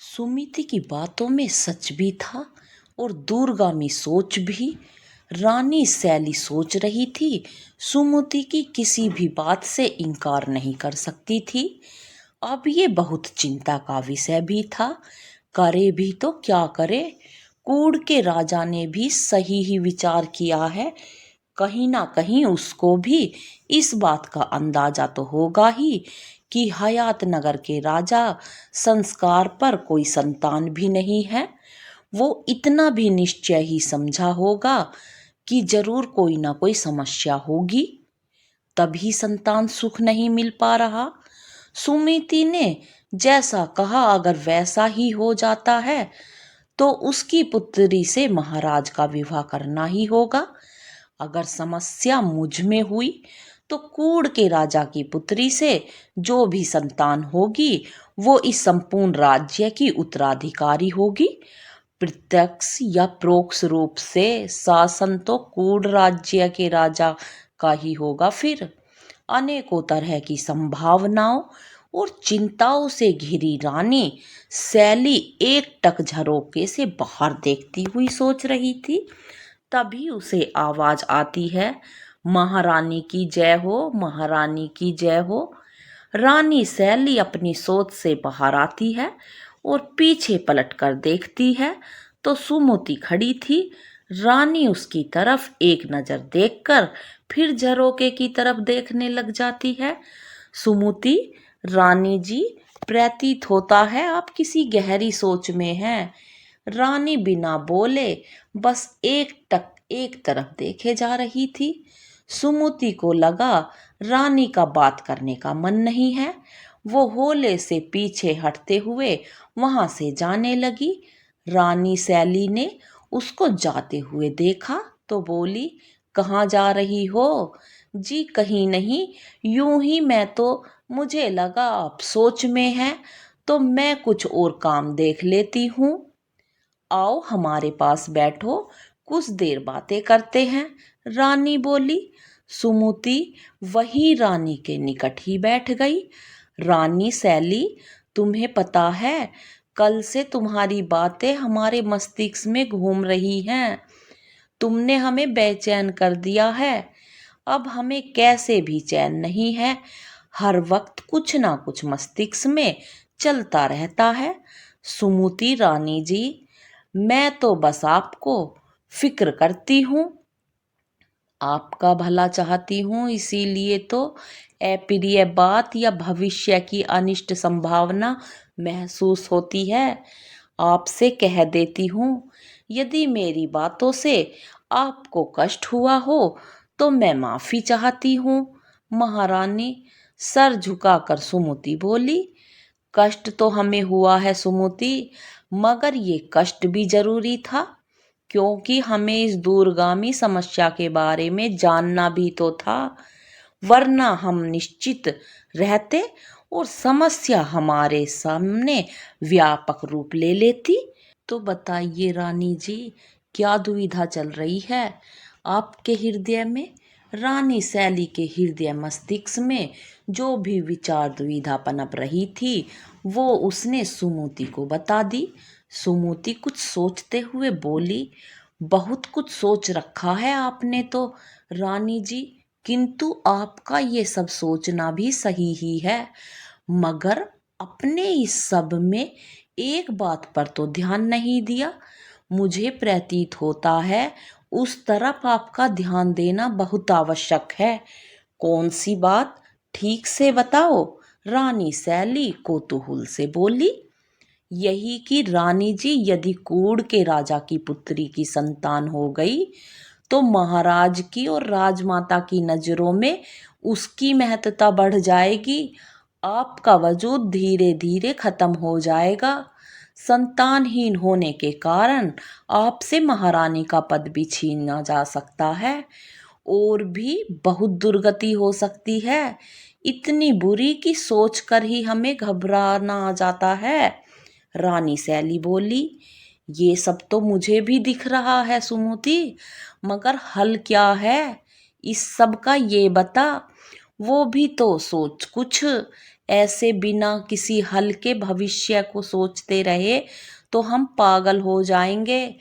सुमिति की बातों में सच भी था और दूरगामी सोच भी। रानी सैली सोच रही थी, सुमति की किसी भी बात से इनकार नहीं कर सकती थी। अब ये बहुत चिंता का विषय भी था। करे भी तो क्या करे। कूड़ के राजा ने भी सही ही विचार किया है। कहीं ना कहीं उसको भी इस बात का अंदाजा तो होगा ही कि हयात नगर के राजा संस्कार पर कोई संतान भी नहीं है। वो इतना भी निश्चय ही समझा होगा कि जरूर कोई ना कोई समस्या होगी, तभी संतान सुख नहीं मिल पा रहा। सुमिति ने जैसा कहा, अगर वैसा ही हो जाता है तो उसकी पुत्री से महाराज का विवाह करना ही होगा। अगर समस्या मुझ में हुई तो कूड़ के राजा की पुत्री से जो भी संतान होगी वो इस संपूर्ण राज्य की उत्तराधिकारी होगी। प्रत्यक्ष या परोक्ष रूप से शासन तो कूड़ राज्य के राजा का ही होगा। फिर अनेकों तरह की संभावनाओं और चिंताओं से घिरी रानी सैली एक टक झरोके से बाहर देखती हुई सोच रही थी। तभी उसे आवाज आती है, महारानी की जय हो, महारानी की जय हो। रानी सैली अपनी सोच से बाहर आती है और पीछे पलटकर देखती है तो सुमति खड़ी थी। रानी उसकी तरफ एक नजर देखकर फिर झरोके की तरफ देखने लग जाती है। सुमति, रानी जी, प्रतीत होता है आप किसी गहरी सोच में हैं। रानी बिना बोले बस एक तरफ देखे जा रही थी। सुमति को लगा रानी का बात करने का मन नहीं है। वो होले से पीछे हटते हुए वहां से जाने लगी। रानी सैली ने उसको जाते हुए देखा तो बोली, कहाँ जा रही हो जी? कहीं नहीं, यूं ही। मैं तो, मुझे लगा आप सोच में हैं तो मैं कुछ और काम देख लेती हूँ। आओ हमारे पास बैठो, कुछ देर बातें करते हैं, रानी बोली। सुमति वही रानी के निकट ही बैठ गई। रानी सैली, तुम्हें पता है, कल से तुम्हारी बातें हमारे मस्तिष्क में घूम रही हैं। तुमने हमें बेचैन कर दिया है। अब हमें कैसे भी चैन नहीं है। हर वक्त कुछ ना कुछ मस्तिष्क में चलता रहता है। सुमति रानी जी, मैं तो बस आपको फिक्र करती हूँ, आपका भला चाहती हूँ, इसीलिए तो अप्रिय बात या भविष्य की अनिष्ट संभावना महसूस होती है। आपसे कह देती हूँ, यदि मेरी बातों से आपको कष्ट हुआ हो तो मैं माफी चाहती हूँ। महारानी सर झुकाकर सुमति बोली, कष्ट तो हमें हुआ है सुमति, मगर ये कष्ट भी जरूरी था, क्योंकि हमें इस दूरगामी समस्या के बारे में जानना भी तो था। वरना हम निश्चित रहते और समस्या हमारे सामने व्यापक रूप ले लेती। तो बताइए रानी जी, क्या दुविधा चल रही है आपके हृदय में? रानी सैली के हृदय मस्तिष्क में जो भी विचार दुविधा पनप रही थी वो उसने सुमति को बता दी। सुमति कुछ सोचते हुए बोली, बहुत कुछ सोच रखा है आपने तो रानी जी, किंतु आपका ये सब सोचना भी सही ही है, मगर अपने इस सब में एक बात पर तो ध्यान नहीं दिया। मुझे प्रतीत होता है उस तरफ आपका ध्यान देना बहुत आवश्यक है। कौन सी बात, ठीक से बताओ, रानी सैली कौतूहल से बोली। यही कि रानी जी, यदि कूड़ के राजा की पुत्री की संतान हो गई तो महाराज की और राजमाता की नजरों में उसकी महत्ता बढ़ जाएगी। आपका वजूद धीरे धीरे खत्म हो जाएगा। संतानहीन होने के कारण आपसे महारानी का पद भी छीना जा सकता है और भी बहुत दुर्गति हो सकती है। इतनी बुरी कि सोचकर ही हमें घबराना आ जाता है। रानी सैली बोली, ये सब तो मुझे भी दिख रहा है सुमति, मगर हल क्या है इस सब का, ये बता। वो भी तो सोच कुछ ऐसे बिना किसी हल्के भविष्य को सोचते रहे तो हम पागल हो जाएंगे।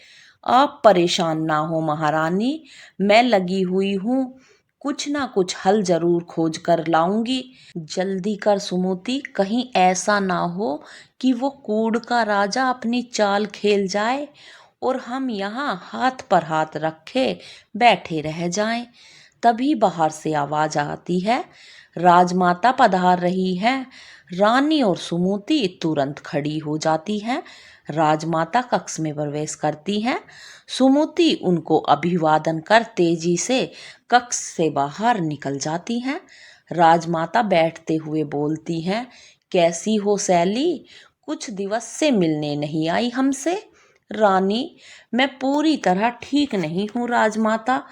आप परेशान ना हो महारानी, मैं लगी हुई हूँ, कुछ ना कुछ हल जरूर खोज कर लाऊंगी। जल्दी कर सुमति, कहीं ऐसा ना हो कि वो कूड़ का राजा अपनी चाल खेल जाए और हम यहाँ हाथ पर हाथ रखे बैठे रह जाएं। तभी बाहर से आवाज आती है, राजमाता पधार रही हैं। रानी और सुमति तुरंत खड़ी हो जाती हैं। राजमाता कक्ष में प्रवेश करती हैं। सुमति उनको अभिवादन कर तेजी से कक्ष से बाहर निकल जाती हैं। राजमाता बैठते हुए बोलती हैं, कैसी हो सैली, कुछ दिवस से मिलने नहीं आई हमसे। रानी, मैं पूरी तरह ठीक नहीं हूँ राजमाता,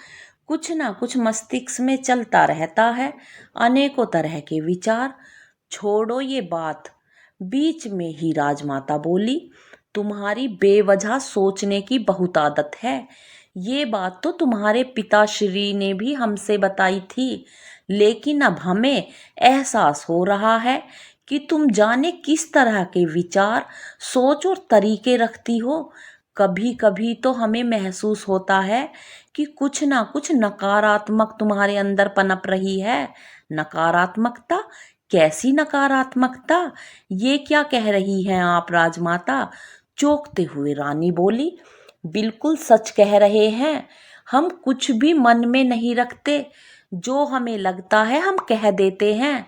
कुछ ना कुछ मस्तिष्क में चलता रहता है, अनेकों तरह के विचार। छोड़ो ये बात, बीच में ही राजमाता बोली, तुम्हारी बेवजह सोचने की बहुत आदत है। ये बात तो तुम्हारे पिताश्री ने भी हमसे बताई थी, लेकिन अब हमें एहसास हो रहा है कि तुम जाने किस तरह के विचार, सोच और तरीके रखती हो। कभी कभी तो हमें महसूस होता है कि कुछ ना कुछ नकारात्मक तुम्हारे अंदर पनप रही है। नकारात्मकता? कैसी नकारात्मकता? ये क्या कह रही हैं आप राजमाता? चौंकते हुए रानी बोली, बिल्कुल सच कह रहे हैं, हम कुछ भी मन में नहीं रखते, जो हमें लगता है हम कह देते हैं।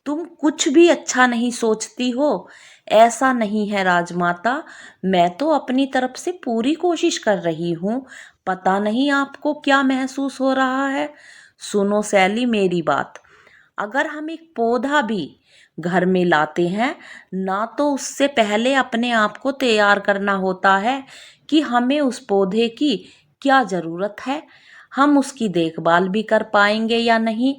तुम कुछ भी अच्छा नहीं सोचती हो। ऐसा नहीं है राजमाता, मैं तो अपनी तरफ से पूरी कोशिश कर रही हूँ, पता नहीं आपको क्या महसूस हो रहा है। सुनो सैली मेरी बात, अगर हम एक पौधा भी घर में लाते हैं ना, तो उससे पहले अपने आप को तैयार करना होता है कि हमें उस पौधे की क्या ज़रूरत है, हम उसकी देखभाल भी कर पाएंगे या नहीं,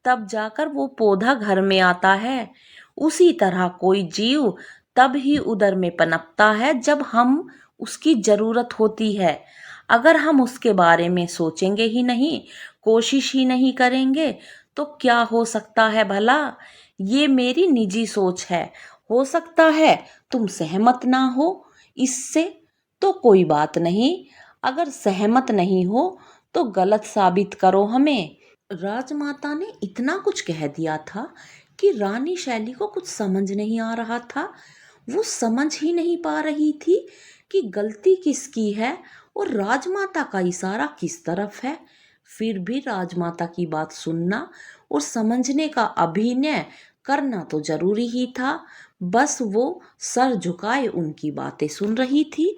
तब जाकर वो पौधा घर में आता है। उसी तरह कोई जीव तब ही उदर में पनपता है जब हम उसकी ज़रूरत होती है। अगर हम उसके बारे में सोचेंगे ही नहीं, कोशिश ही नहीं करेंगे, तो क्या हो सकता है भला? ये मेरी निजी सोच है, हो सकता है तुम सहमत ना हो इससे, तो कोई बात नहीं, अगर सहमत नहीं हो तो गलत साबित करो हमें। राजमाता ने इतना कुछ कह दिया था कि रानी शैली को कुछ समझ नहीं आ रहा था। वो समझ ही नहीं पा रही थी कि गलती किसकी है और राजमाता का इशारा किस तरफ है। फिर भी राजमाता की बात सुनना और समझने का अभिनय करना तो जरूरी ही था। बस वो सर झुकाए उनकी बातें सुन रही थी।